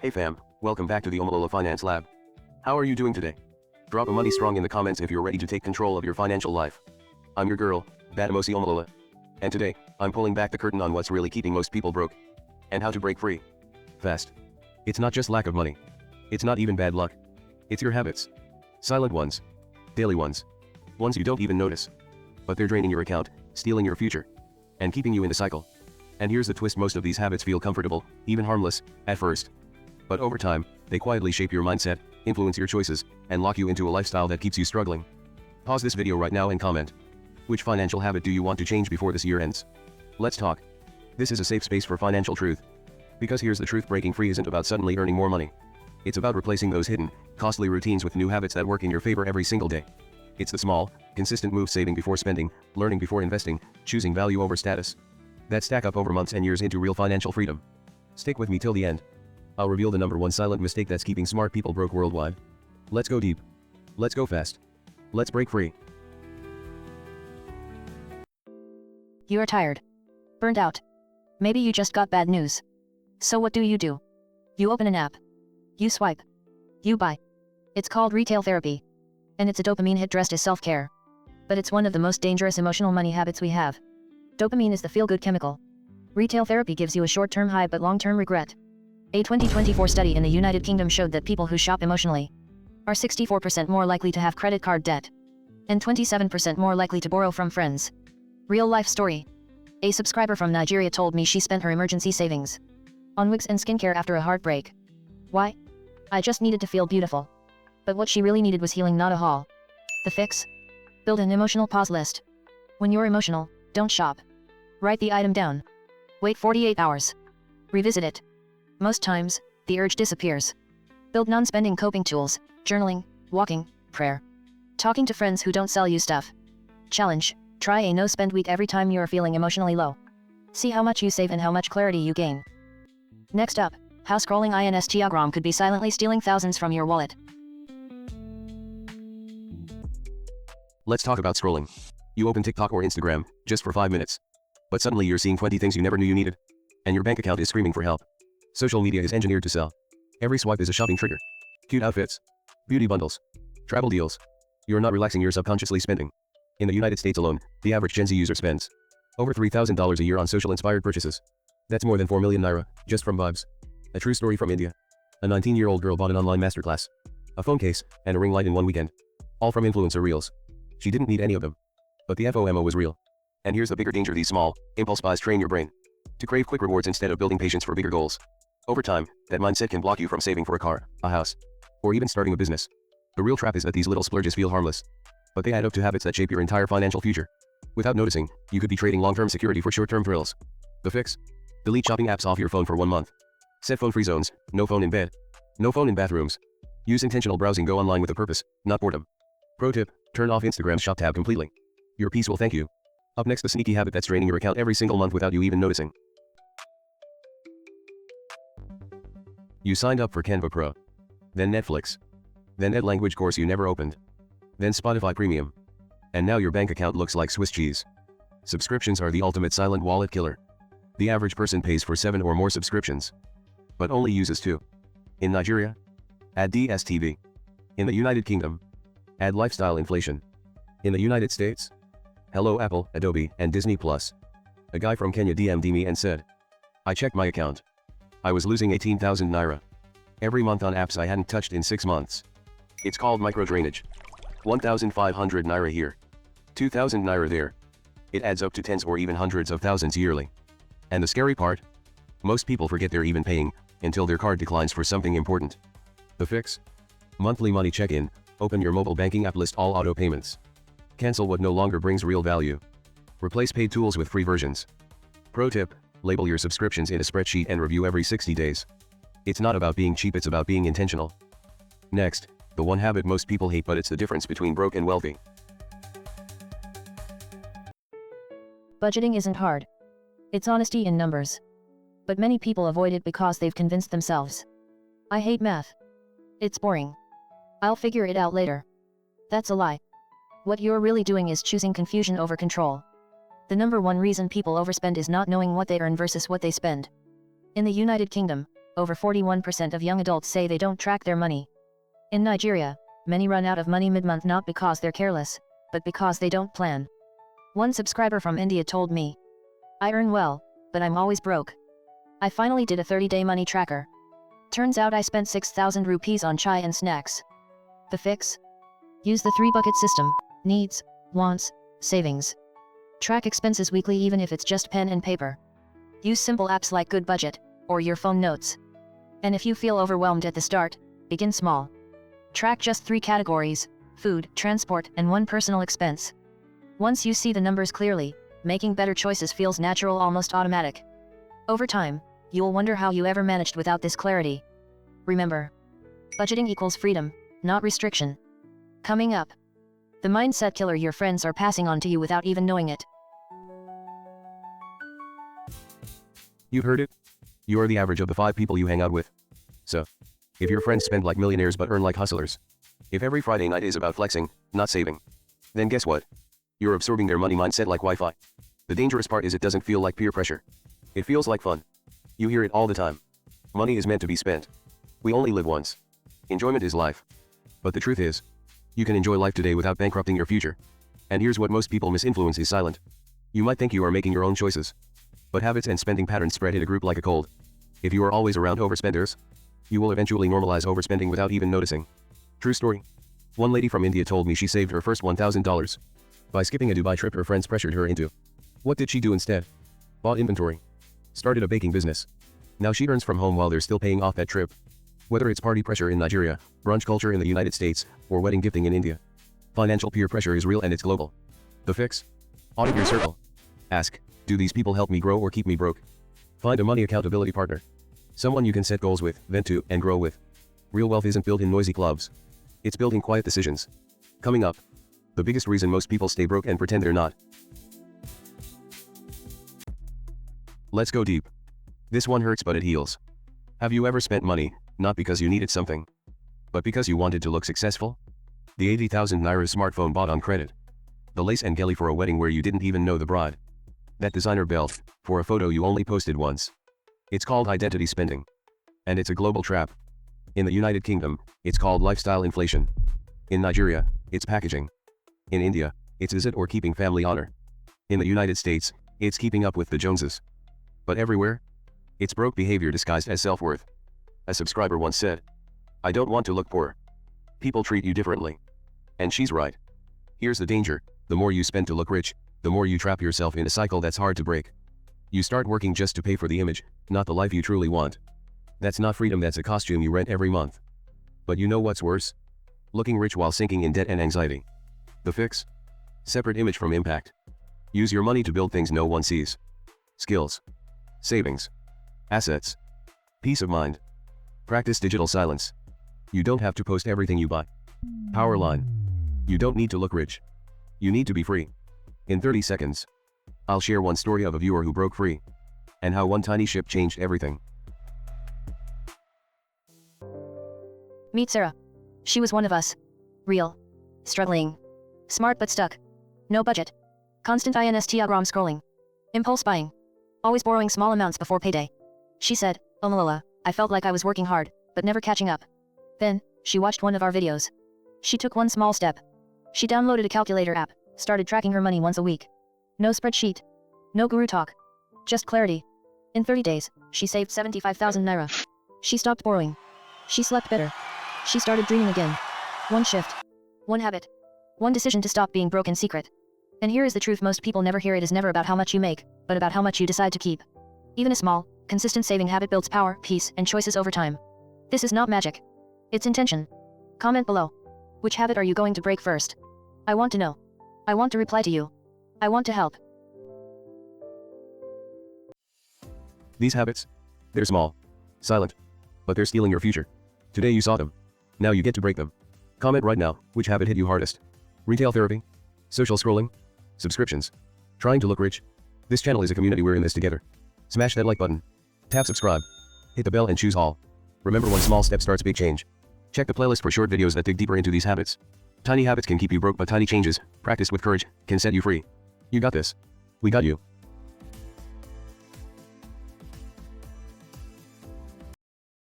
Hey fam, welcome back to the Omalola Finance Lab. How are you doing today? Drop a money strong in the comments if you're ready to take control of your financial life. I'm your girl, Badamosi Omalola. And today, I'm pulling back the curtain on what's really keeping most people broke. And how to break free. Fast. It's not just lack of money. It's not even bad luck. It's your habits. Silent ones. Daily ones. Ones you don't even notice. But they're draining your account, stealing your future, and keeping you in the cycle. And here's the twist: most of these habits feel comfortable, even harmless, at first. But over time, they quietly shape your mindset, influence your choices, and lock you into a lifestyle that keeps you struggling. Pause this video right now and comment. Which financial habit do you want to change before this year ends? Let's talk. This is a safe space for financial truth. Because here's the truth: breaking free isn't about suddenly earning more money. It's about replacing those hidden, costly routines with new habits that work in your favor every single day. It's the small, consistent moves: saving before spending, learning before investing, choosing value over status, that stack up over months and years into real financial freedom. Stick with me till the end. I'll reveal the number one silent mistake that's keeping smart people broke worldwide. Let's go deep. Let's go fast. Let's break free. You are tired. Burned out. Maybe you just got bad news. So what do? You open an app. You swipe. You buy. It's called retail therapy. And it's a dopamine hit dressed as self-care. But it's one of the most dangerous emotional money habits we have. Dopamine is the feel-good chemical. Retail therapy gives you a short-term high but long-term regret. A 2024 study in the United Kingdom showed that people who shop emotionally are 64% more likely to have credit card debt and 27% more likely to borrow from friends. Real life story. A subscriber from Nigeria told me she spent her emergency savings on wigs and skincare after a heartbreak. Why? I just needed to feel beautiful. But what she really needed was healing, not a haul. The fix? Build an emotional pause list. When you're emotional, don't shop. Write the item down. Wait 48 hours. Revisit it. Most times, the urge disappears. Build non-spending coping tools: journaling, walking, prayer, talking to friends who don't sell you stuff. Challenge: try a no-spend week every time you are feeling emotionally low. See how much you save and how much clarity you gain. Next up, how scrolling Instagram could be silently stealing thousands from your wallet. Let's talk about scrolling. You open TikTok or Instagram, just for 5 minutes. But suddenly you're seeing 20 things you never knew you needed. And your bank account is screaming for help. Social media is engineered to sell. Every swipe is a shopping trigger. Cute outfits. Beauty bundles. Travel deals. You're not relaxing, you're subconsciously spending. In the United States alone, the average Gen Z user spends over $3,000 a year on social-inspired purchases. That's more than 4 million naira, just from vibes. A true story from India. A 19-year-old girl bought an online masterclass, a phone case, and a ring light in one weekend. All from influencer reels. She didn't need any of them. But the FOMO was real. And here's the bigger danger: these small, impulse buys train your brain to crave quick rewards instead of building patience for bigger goals. Over time, that mindset can block you from saving for a car, a house, or even starting a business. The real trap is that these little splurges feel harmless, but they add up to habits that shape your entire financial future. Without noticing, you could be trading long-term security for short-term thrills. The fix? Delete shopping apps off your phone for 1 month. Set phone-free zones: no phone in bed, no phone in bathrooms. Use intentional browsing: go online with a purpose, not boredom. Pro tip: turn off Instagram's shop tab completely. Your peace will thank you. Up next, the sneaky habit that's draining your account every single month without you even noticing. You signed up for Canva Pro, then Netflix, then that language course you never opened, then Spotify Premium, and now your bank account looks like Swiss cheese. Subscriptions are the ultimate silent wallet killer. The average person pays for 7 or more subscriptions, but only uses 2. In Nigeria, add DSTV. In the United Kingdom, add lifestyle inflation. In the United States, hello Apple, Adobe, and Disney Plus. A guy from Kenya DM'd me and said, I checked my account. I was losing 18,000 naira every month on apps I hadn't touched in 6 months. It's called micro drainage. 1,500 naira here, 2,000 naira there. It adds up to tens or even hundreds of thousands yearly. And the scary part? Most people forget they're even paying until their card declines for something important. The fix? Monthly money check-in: open your mobile banking app, list all auto payments. Cancel what no longer brings real value. Replace paid tools with free versions. Pro tip: label your subscriptions in a spreadsheet and review every 60 days. It's not about being cheap, it's about being intentional. Next, the one habit most people hate, but it's the difference between broke and wealthy. Budgeting isn't hard. It's honesty in numbers. But many people avoid it because they've convinced themselves, I hate math. It's boring. I'll figure it out later. That's a lie. What you're really doing is choosing confusion over control. The number one reason people overspend is not knowing what they earn versus what they spend. In the United Kingdom, over 41% of young adults say they don't track their money. In Nigeria, many run out of money mid-month not because they're careless, but because they don't plan. One subscriber from India told me, "I earn well, but I'm always broke. I finally did a 30-day money tracker. Turns out I spent 6,000 rupees on chai and snacks." The fix? Use the 3-bucket system: needs, wants, savings. Track expenses weekly even if it's just pen and paper. Use simple apps like Good Budget, or your phone notes. And if you feel overwhelmed at the start, begin small. Track just 3 categories: food, transport, and 1 personal expense. Once you see the numbers clearly, making better choices feels natural, almost automatic. Over time, you'll wonder how you ever managed without this clarity. Remember, budgeting equals freedom, not restriction. Coming up, the mindset killer your friends are passing on to you without even knowing it. You heard it? You are the average of the 5 people you hang out with. So, if your friends spend like millionaires but earn like hustlers, if every Friday night is about flexing, not saving, then guess what? You're absorbing their money mindset like Wi-Fi. The dangerous part is it doesn't feel like peer pressure. It feels like fun. You hear it all the time. Money is meant to be spent. We only live once. Enjoyment is life. But the truth is, you can enjoy life today without bankrupting your future. And here's what most people miss: influence is silent. You might think you are making your own choices, but habits and spending patterns spread in a group like a cold. If you are always around overspenders, you will eventually normalize overspending without even noticing. True story. One lady from India told me she saved her first $1,000 by skipping a Dubai trip her friends pressured her into. What did she do instead? Bought inventory. Started a baking business. Now she earns from home while they're still paying off that trip. Whether it's party pressure in Nigeria, brunch culture in the United States, or wedding gifting in India, financial peer pressure is real and it's global. The fix? Audit your circle. Ask, do these people help me grow or keep me broke? Find a money accountability partner. Someone you can set goals with, vent to, and grow with. Real wealth isn't built in noisy clubs. It's built in quiet decisions. Coming up, the biggest reason most people stay broke and pretend they're not. Let's go deep. This one hurts but it heals. Have you ever spent money, not because you needed something, but because you wanted to look successful? The 80,000 naira smartphone bought on credit. The lace and gelly for a wedding where you didn't even know the bride. That designer belt, for a photo you only posted once. It's called identity spending. And it's a global trap. In the United Kingdom, it's called lifestyle inflation. In Nigeria, it's packaging. In India, it's is it or keeping family honor. In the United States, it's keeping up with the Joneses. But everywhere, it's broke behavior disguised as self-worth. A subscriber once said, "I don't want to look poor. People treat you differently." And she's right. Here's the danger: the more you spend to look rich, the more you trap yourself in a cycle that's hard to break. You start working just to pay for the image, not the life you truly want. That's not freedom, that's a costume you rent every month. But you know what's worse? Looking rich while sinking in debt and anxiety. The fix? Separate image from impact. Use your money to build things no one sees. Skills. Savings. Assets. Peace of mind. Practice digital silence. You don't have to post everything you buy. Power line. You don't need to look rich. You need to be free. In 30 seconds, I'll share one story of a viewer who broke free, and how one tiny ship changed everything. Meet Sarah. She was one of us. Real. Struggling. Smart but stuck. No budget. Constant Instagram scrolling. Impulse buying. Always borrowing small amounts before payday. She said, "Oh Malala, I felt like I was working hard, but never catching up." Then, she watched one of our videos. She took one small step. She downloaded a calculator app, started tracking her money once a week. No spreadsheet. No guru talk. Just clarity. In 30 days, she saved 75,000 naira. She stopped borrowing. She slept better. She started dreaming again. One shift. One habit. One decision to stop being broke in secret. And here is the truth most people never hear: it is never about how much you make, but about how much you decide to keep. Even a small, consistent saving habit builds power, peace, and choices over time. This is not magic. It's intention. Comment below. Which habit are you going to break first? I want to know. I want to reply to you. I want to help. These habits? They're small. Silent. But they're stealing your future. Today you saw them. Now you get to break them. Comment right now, which habit hit you hardest? Retail therapy? Social scrolling? Subscriptions? Trying to look rich? This channel is a community, we're in this together. Smash that like button. Tap subscribe. Hit the bell and choose all. Remember, one small step starts big change. Check the playlist for short videos that dig deeper into these habits. Tiny habits can keep you broke, but tiny changes, practiced with courage, can set you free. You got this. We got you.